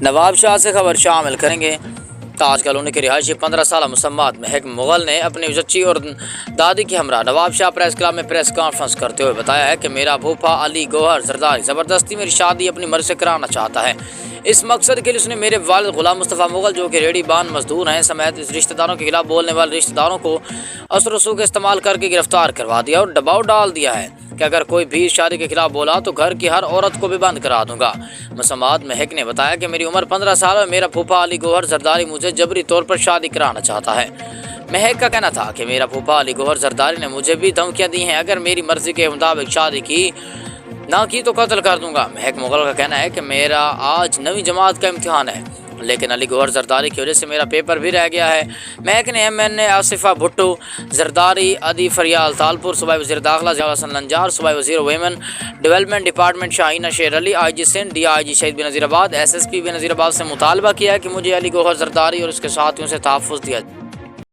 نواب شاہ سے خبر شامل کریں گے۔ تاج کالونی کے رہائشی 15 سالہ مسمات مہک مغل نے اپنی چچی اور دادی کے ہمراہ نواب شاہ پریس کلب میں پریس کانفرنس کرتے ہوئے بتایا ہے کہ میرا پھوپھا علی گوہر زرداری زبردستی میری شادی اپنی مرضی سے کرانا چاہتا ہے۔ اس مقصد کے لیے اس نے میرے والد غلام مصطفیٰ مغل جو کہ ریڑھی بان مزدور ہیں سمیت اس رشتہ داروں کے خلاف بولنے والے رشتہ داروں کو اثر و رسوخ استعمال کر کے گرفتار کروا دیا اور دباؤ ڈال دیا ہے کہ اگر کوئی بھی شادی کے خلاف بولا تو گھر کی ہر عورت کو بھی بند کرا دوں گا۔ مسمات مہک نے بتایا کہ میری عمر 15 سال ہے، میرا پھوپھا علی گوہر زرداری مجھے جبری طور پر شادی کرانا چاہتا ہے۔ مہک کا کہنا تھا کہ میرا پھوپھا علی گوہر زرداری نے مجھے بھی دھمکیاں دی ہیں، اگر میری مرضی کے مطابق شادی نہ کی تو قتل کر دوں گا۔ مہک مغل کا کہنا ہے کہ میرا آج 9ویں جماعت کا امتحان ہے لیکن علی گوہر زرداری کی وجہ سے میرا پیپر بھی رہ گیا ہے۔ مہک نے MNA آصفہ بھٹو زرداری، ادی فریال تالپور، صوبائی وزیر داخلہ ضیاء الحسن لنجار، صوبائی وزیر ویمن ڈیولپمنٹ ڈپارٹمنٹ شاہینہ شیر علی، IG سندھ، DIG شہید بن نذیر آباد، SSP بن نذیر آباد سے مطالبہ کیا ہے کہ مجھے علی گوہر زرداری اور اس کے ساتھیوں سے تحفظ دیا جائے۔